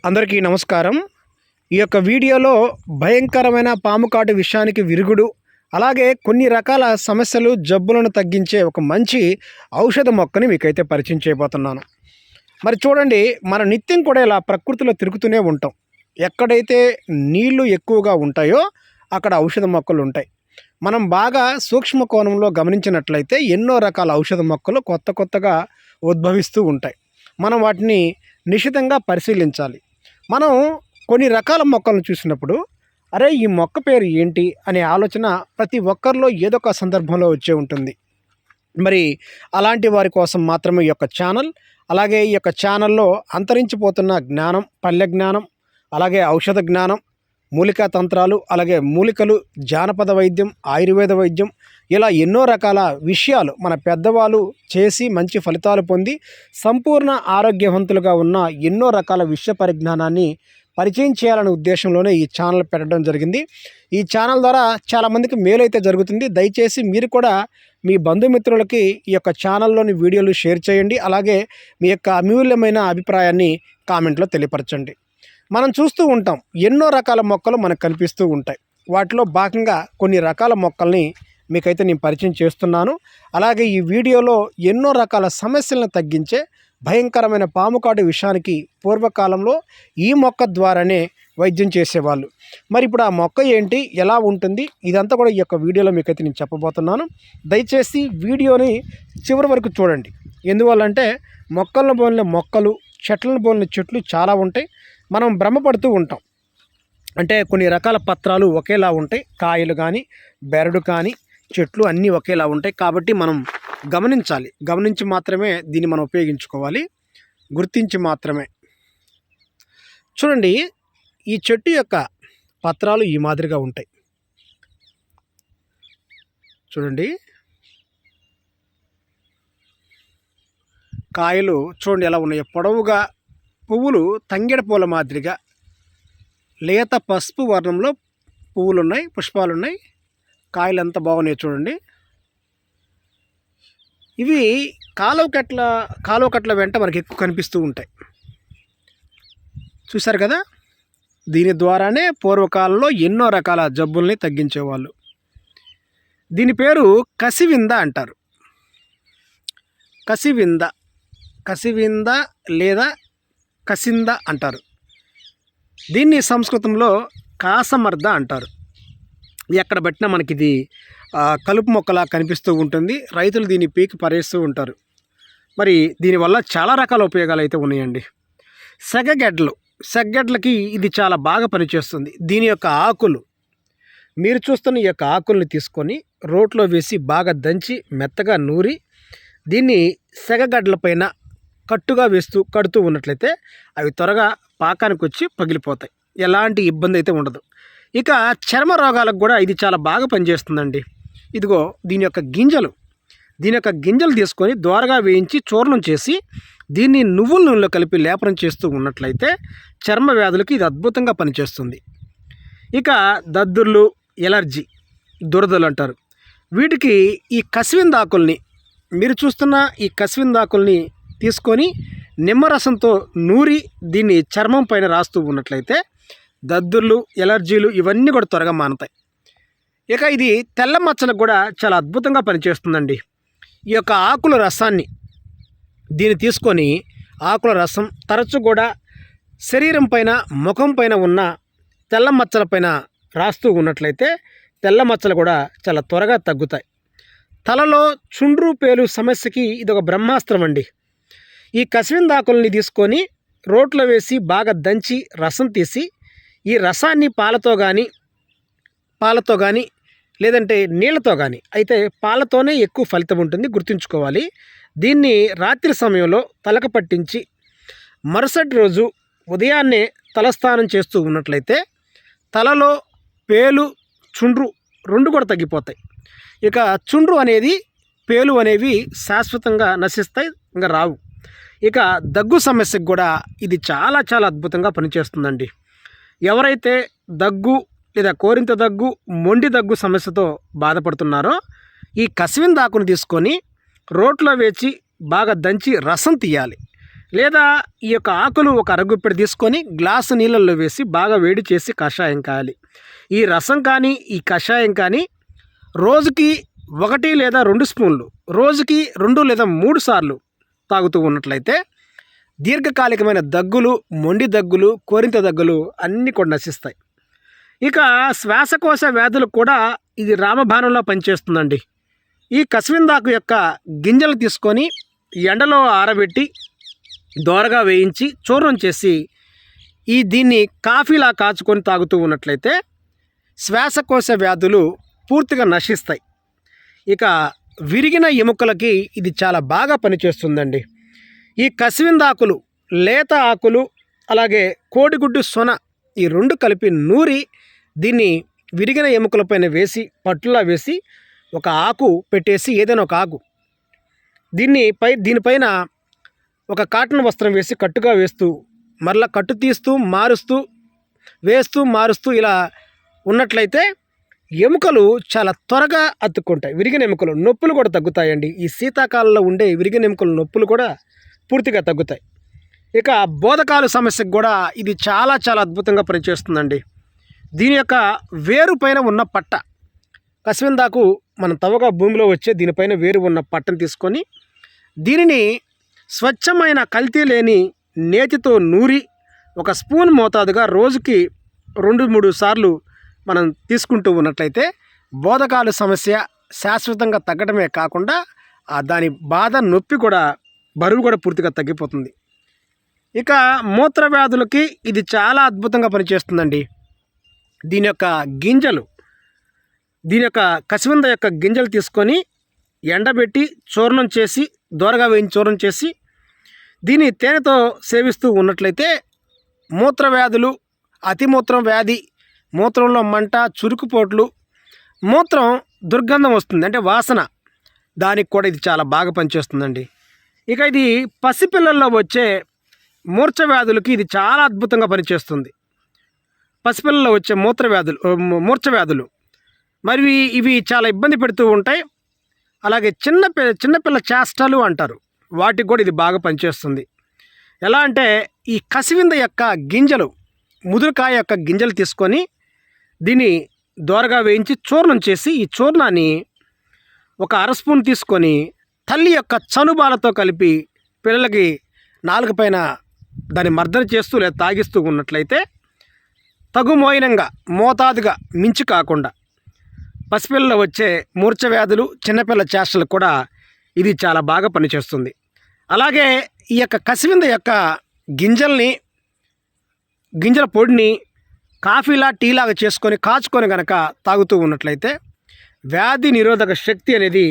అందరికీ నమస్కారం. ఈ యొక్క వీడియోలో భయంకరమైన పాము కాటు విషయానికి విరుగుడు, అలాగే కొన్ని రకాల సమస్యలు జబ్బులను తగ్గించే ఒక మంచి ఔషధ మొక్కని మీకైతే పరిచయం చేయబోతున్నాను. మరి చూడండి, మన నిత్యం కూడా ఇలా ప్రకృతిలో తిరుగుతూనే ఉంటాం. ఎక్కడైతే నీళ్లు ఎక్కువగా ఉంటాయో అక్కడ ఔషధ మొక్కలు ఉంటాయి. మనం బాగా సూక్ష్మ కోణంలో గమనించినట్లయితే ఎన్నో రకాల ఔషధ మొక్కలు కొత్తగా ఉద్భవిస్తూ ఉంటాయి. మనం వాటిని నిశితంగా పరిశీలించాలి. మనం కొన్ని రకాల మొక్కలను చూసినప్పుడు అరే ఈ మొక్క పేరు ఏంటి అనే ఆలోచన ప్రతి ఒక్కరిలో ఏదో ఒక సందర్భంలో వచ్చే ఉంటుంది. మరి అలాంటి వారి కోసం మాత్రమే ఈ యొక్క ఛానల్. అలాగే ఈ యొక్క ఛానల్లో అంతరించిపోతున్న జ్ఞానం, పల్లె జ్ఞానం, అలాగే ఔషధ జ్ఞానం, మూలికా తంత్రాలు, అలాగే మూలికలు, జానపద వైద్యం, ఆయుర్వేద వైద్యం, ఇలా ఎన్నో రకాల విషయాలు మన పెద్దవాళ్ళు చేసి మంచి ఫలితాలు పొంది సంపూర్ణ ఆరోగ్యవంతులుగా ఉన్న ఎన్నో రకాల విషయ పరిజ్ఞానాన్ని పరిచయం చేయాలనే ఉద్దేశంలోనే ఈ ఛానల్ పెట్టడం జరిగింది. ఈ ఛానల్ ద్వారా చాలామందికి మేలైతే జరుగుతుంది. దయచేసి మీరు కూడా మీ బంధుమిత్రులకి ఈ యొక్క ఛానల్లోని వీడియోలు షేర్ చేయండి. అలాగే మీ యొక్క అమూల్యమైన అభిప్రాయాన్ని కామెంట్లో తెలియపరచండి. మనం చూస్తూ ఉంటాం, ఎన్నో రకాల మొక్కలు మనకు కనిపిస్తూ ఉంటాయి. వాటిలో భాగంగా కొన్ని రకాల మొక్కల్ని మీకైతే నేను పరిచయం చేస్తున్నాను. అలాగే ఈ వీడియోలో ఎన్నో రకాల సమస్యలను తగ్గించే భయంకరమైన పాము కాటు విషయానికి పూర్వకాలంలో ఈ మొక్క ద్వారానే వైద్యం చేసేవాళ్ళు. మరి ఇప్పుడు ఆ మొక్క ఏంటి, ఎలా ఉంటుంది, ఇదంతా కూడా ఈ యొక్క వీడియోలో మీకైతే నేను చెప్పబోతున్నాను. దయచేసి వీడియోని చివరి వరకు చూడండి. ఎందువల్లంటే మొక్కలను పోలిన మొక్కలు, చెట్లను పోలిన చెట్లు చాలా ఉంటాయి. మనం భ్రమపడుతూ ఉంటాం. అంటే కొన్ని రకాల పత్రాలు ఒకేలా ఉంటాయి, కాయలు కానీ, బెరడు కానీ, చెట్లు అన్నీ ఒకేలా ఉంటాయి. కాబట్టి మనం గమనించాలి. గమనించి మాత్రమే దీన్ని మనం ఉపయోగించుకోవాలి, గుర్తించి మాత్రమే. చూడండి, ఈ చెట్టు యొక్క పత్రాలు ఈ మాదిరిగా ఉంటాయి. చూడండి, కాయలు చూడండి ఎలా ఉన్నాయో, పొడవుగా, పువ్వులు తంగెడ పూల మాదిరిగా లేత పసుపు వర్ణంలో పువ్వులు ఉన్నాయి, పుష్పాలు ఉన్నాయి. కాయలు ఎంత బాగున్నాయో చూడండి. ఇవి కాలువ కట్ల వెంట మనకి ఎక్కువ కనిపిస్తూ ఉంటాయి. చూసారు కదా, దీని ద్వారానే పూర్వకాలంలో ఎన్నో రకాల జబ్బుల్ని తగ్గించేవాళ్ళు. దీని పేరు కసివింద అంటారు. కసివింద లేదా కసింద అంటారు. దీన్ని సంస్కృతంలో కాసమర్ద అంటారు. ఎక్కడ పెట్టినా మనకి ఇది కలుపు మొక్కలా కనిపిస్తూ ఉంటుంది. రైతులు దీన్ని పీకి పరేస్తూ ఉంటారు. మరి దీనివల్ల చాలా రకాల ఉపయోగాలు అయితే ఉన్నాయండి. సెగ్గెడ్లకి ఇది చాలా బాగా పనిచేస్తుంది. దీని యొక్క ఆకులు, మీరు చూస్తున్న ఈ యొక్క ఆకుల్ని తీసుకొని రోట్లో వేసి బాగా దంచి మెత్తగా నూరి దీన్ని సెగగడ్డల పైన కడుతూ ఉన్నట్లయితే అవి త్వరగా పాకానికి వచ్చి పగిలిపోతాయి. ఎలాంటి ఇబ్బంది అయితే ఉండదు. ఇక చర్మ రోగాలకు కూడా ఇది చాలా బాగా పనిచేస్తుందండి. ఇదిగో దీని యొక్క గింజలు తీసుకొని దోరగా వేయించి చూర్ణం చేసి దీన్ని నువ్వుల నూనెలో కలిపి లేపనం చేస్తూ ఉన్నట్లయితే చర్మ వ్యాధులకి ఇది అద్భుతంగా పనిచేస్తుంది. ఇక దద్దుర్లు, ఎలర్జీ, దురదలు అంటారు. వీటికి ఈ కసివిందాకుల్ని, మీరు చూస్తున్న ఈ కసివిందాకుల్ని తీసుకొని నిమ్మరసంతో నూరి దీన్ని చర్మం పైన రాస్తూ ఉన్నట్లయితే దద్దుర్లు, ఎలర్జీలు ఇవన్నీ కూడా త్వరగా మానతాయి. ఇక ఇది తెల్ల మచ్చలకు కూడా చాలా అద్భుతంగా పనిచేస్తుందండి. ఈ యొక్క ఆకుల రసాన్ని దీన్ని తీసుకొని ఆకుల రసం తరచు కూడా శరీరం పైన, ముఖం పైన ఉన్న తెల్ల మచ్చల పైన రాస్తూ ఉన్నట్లయితే తెల్ల మచ్చలు కూడా చాలా త్వరగా తగ్గుతాయి. తలలో చుండ్రు, పేలు సమస్యకి ఇది ఒక బ్రహ్మాస్త్రం అండి. ఈ కసివిందాకుల్ని తీసుకొని రోట్లో వేసి బాగా దంచి రసం తీసి ఈ రసాన్ని పాలతో కానీ లేదంటే నీళ్ళతో కానీ, అయితే పాలతోనే ఎక్కువ ఫలితం ఉంటుంది, గుర్తుంచుకోవాలి. దీన్ని రాత్రి సమయంలో తలకు పట్టించి మరుసటి రోజు ఉదయాన్నే తలస్నానం చేస్తూ ఉన్నట్లయితే తలలో పేలు, చుండ్రు రెండు కూడా తగ్గిపోతాయి. ఇక చుండ్రు అనేది, పేలు అనేవి శాశ్వతంగా నశిస్తాయి, ఇంకా రావు. ఇక దగ్గు సమస్యకు కూడా ఇది చాలా చాలా అద్భుతంగా పనిచేస్తుందండి. ఎవరైతే దగ్గు లేదా కోరింత దగ్గు, మొండి దగ్గు సమస్యతో బాధపడుతున్నారో ఈ కసివిందాకును తీసుకొని రోట్లో వేచి బాగా దంచి రసం తీయాలి. లేదా ఈ యొక్క ఆకులు ఒక అరగుప్పెడు తీసుకొని గ్లాసు నీళ్ళల్లో వేసి బాగా వేడి చేసి కషాయం కాయాలి. ఈ రసం కానీ ఈ కషాయం కానీ రోజుకి 1 లేదా 2 స్పూన్లు, రోజుకి 2 లేదా 3 సార్లు తాగుతూ ఉన్నట్లయితే దీర్ఘకాలికమైన దగ్గులు, మొండి దగ్గులు, కోరింత దగ్గులు అన్నీ కూడా నశిస్తాయి. ఇక శ్వాసకోశ వ్యాధులకు కూడా ఇది రామబాణంలో పనిచేస్తుందండి. ఈ కసివిందాకు యొక్క గింజలు తీసుకొని ఎండలో ఆరబెట్టి దోరగా వేయించి చూర్ణం చేసి దీన్ని కాఫీలా కాచుకొని తాగుతూ ఉన్నట్లయితే శ్వాసకోశ వ్యాధులు పూర్తిగా నశిస్తాయి. ఇక విరిగిన ఎముకలకి ఇది చాలా బాగా పనిచేస్తుందండి. ఈ కసివిందాకులు, లేత ఆకులు, అలాగే కోడిగుడ్డు సొన ఈ 2 కలిపి నూరి దీన్ని విరిగిన ఎముకలపైన వేసి పట్టులా వేసి ఒక ఆకు పెట్టేసి, ఏదైనా ఒక ఆకు దీనిపైన ఒక కాటన్ వస్త్రం వేసి కట్టుగా వేస్తూ మరలా కట్టు తీస్తూ మారుస్తూ వేస్తూ మారుస్తూ ఇలా ఉన్నట్లయితే ఎముకలు చాలా త్వరగా అతుక్కుంటాయి. విరిగిన ఎముకలు నొప్పులు కూడా తగ్గుతాయండి. ఈ శీతాకాలంలో ఉండే విరిగిన ఎముకల నొప్పులు కూడా పూర్తిగా తగ్గుతాయి. ఇక బోధకాలు సమస్యకు కూడా ఇది చాలా చాలా అద్భుతంగా పనిచేస్తుందండి. దీని యొక్క వేరు పైన ఉన్న పట్ట, కసివిందాకు మనం తవ్వగా భూమిలో వచ్చే దీనిపైన వేరు ఉన్న పట్టను తీసుకొని దీనిని స్వచ్ఛమైన కల్తీ లేని నేతితో నూరి 1 స్పూన్ మోతాదుగా రోజుకి 2-3 సార్లు మనం తీసుకుంటూ ఉన్నట్లయితే బోధకాలు సమస్య శాశ్వతంగా తగ్గడమే కాకుండా దాని బాధ, నొప్పి కూడా, బరువు కూడా పూర్తిగా తగ్గిపోతుంది. ఇక మూత్ర వ్యాధులకి ఇది చాలా అద్భుతంగా పనిచేస్తుందండి. దీని యొక్క కసివింద యొక్క గింజలు తీసుకొని ఎండబెట్టి చూర్ణం చేసి దోరగా వేయించి చూర్ణం చేసి దీన్ని తేనెతో సేవిస్తూ ఉన్నట్లయితే మూత్ర వ్యాధులు, అతిమూత్రం వ్యాధి, మూత్రంలో మంట, చురుకుపోట్లు, మూత్రం దుర్గంధం వస్తుంది అంటే వాసన, దానికి కూడా ఇది చాలా బాగా పనిచేస్తుందండి. ఇక ఇది పసిపిల్లల్లో వచ్చే మూర్ఛ వ్యాధులకి ఇది చాలా అద్భుతంగా పనిచేస్తుంది. పసిపిల్లల్లో వచ్చే మూర్ఛ వ్యాధులు మరి ఇవి చాలా ఇబ్బంది పెడుతూ ఉంటాయి. అలాగే చిన్నపిల్ల చేష్టలు అంటారు, వాటికి కూడా ఇది బాగా పనిచేస్తుంది. ఎలా అంటే ఈ కసివింద యొక్క గింజలు, ముదురుకాయ యొక్క గింజలు తీసుకొని దీన్ని దోరగా వేయించి చూర్ణం చేసి ఈ చూర్ణాన్ని ఒక 1/2 స్పూన్ తీసుకొని తల్లి యొక్క చనుబాలతో కలిపి పిల్లలకి నాలుక పైన దాన్ని మర్దన చేస్తూ లేదా తాగిస్తూ ఉన్నట్లయితే తగుమోయినంగా, మోతాదుగా మించి కాకుండా పసిపిల్లలు వచ్చే మూర్ఛ వ్యాధులు, చిన్నపిల్ల చేష్టలకు కూడా ఇది చాలా బాగా పనిచేస్తుంది. అలాగే ఈ యొక్క కసివింద యొక్క గింజల పొడిని కాఫీలా, టీలాగా చేసుకొని కాచుకొని కనుక తాగుతూ ఉన్నట్లయితే వ్యాధి నిరోధక శక్తి అనేది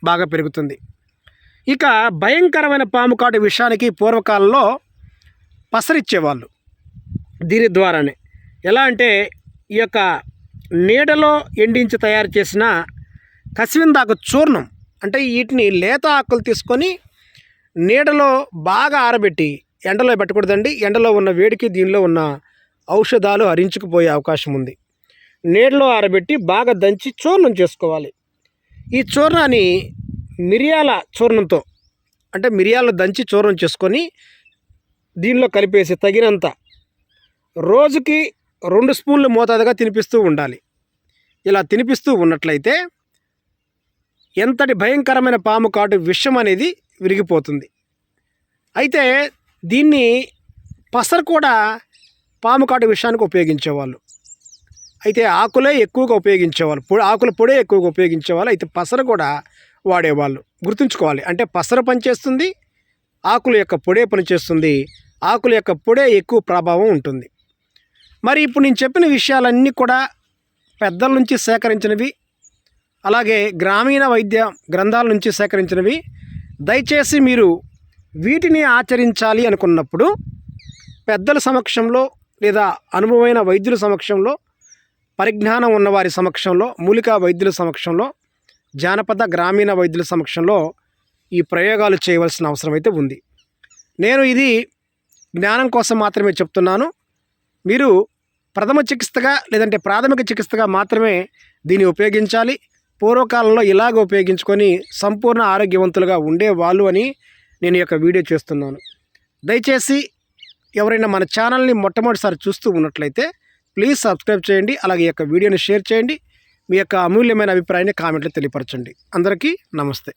బాగా పెరుగుతుంది. ఇక భయంకరమైన పాము కాటు విషయానికి పూర్వకాలంలో పసరిచ్చేవాళ్ళు దీని ద్వారానే. ఎలా అంటే ఈ యొక్క నీడలో ఎండించి తయారు చేసిన కసివిందాకు చూర్ణం, అంటే వీటిని లేత ఆకులు తీసుకొని నీడలో బాగా ఆరబెట్టి, ఎండలో పెట్టకూడదండి, ఎండలో ఉన్న వేడికి దీనిలో ఉన్న ఔషధాలు హరించుకుపోయే అవకాశం ఉంది. నీడలో ఆరబెట్టి బాగా దంచి చూర్ణం చేసుకోవాలి. ఈ చూర్ణాన్ని మిరియాల చూర్ణంతో, అంటే మిరియాలు దంచి చూర్ణం చేసుకొని దీనిలో కలిపేసి తగినంత రోజుకి 2 స్పూన్లు మోతాదుగా తినిపిస్తూ ఉండాలి. ఇలా తినిపిస్తూ ఉన్నట్లయితే ఎంతటి భయంకరమైన పాము కాటు విషం అనేది విరిగిపోతుంది. అయితే దీన్ని పసరు కూడా పాము కాటు విషయానికి ఉపయోగించేవాళ్ళు. అయితే ఆకులే ఎక్కువగా ఉపయోగించేవాళ్ళు, ఆకుల పొడే ఎక్కువగా ఉపయోగించేవాళ్ళు. అయితే పసరు కూడా వాడేవాళ్ళు. గుర్తుంచుకోవాలి, అంటే పసరు పనిచేస్తుంది, ఆకుల యొక్క పొడే పనిచేస్తుంది. ఆకుల యొక్క పొడే ఎక్కువ ప్రభావం ఉంటుంది. మరి ఇప్పుడు నేను చెప్పిన విషయాలన్నీ కూడా పెద్దల నుంచి సేకరించినవి, అలాగే గ్రామీణ వైద్య గ్రంథాల నుంచి సేకరించినవి. దయచేసి మీరు వీటిని ఆచరించాలి అనుకున్నప్పుడు పెద్దల సమక్షంలో లేదా అనుభవమైన వైద్యుల సమక్షంలో, పరిజ్ఞానం ఉన్నవారి సమక్షంలో, మూలికా వైద్యుల సమక్షంలో, జానపద గ్రామీణ వైద్యుల సమక్షంలో ఈ ప్రయోగాలు చేయవలసిన అవసరం అయితే ఉంది. నేను ఇది జ్ఞానం కోసం మాత్రమే చెప్తున్నాను. మీరు ప్రథమ చికిత్సగా లేదంటే ప్రాథమిక చికిత్సగా మాత్రమే దీన్ని ఉపయోగించాలి. పూర్వకాలంలో ఇలాగ ఉపయోగించుకొని సంపూర్ణ ఆరోగ్యవంతులుగా ఉండేవాళ్ళు అని నేను ఈ యొక్క వీడియో చేస్తున్నాను. దయచేసి ఎవరైనా మన ఛానల్ని మొట్టమొదటిసారి చూస్తూ ఉన్నట్లయితే ప్లీజ్ సబ్స్క్రైబ్ చేయండి. అలాగే ఈ యొక్క వీడియోని షేర్ చేయండి. మీ యొక్క అమూల్యమైన అభిప్రాయాన్ని కామెంట్లో తెలియపరచండి. అందరికీ నమస్తే.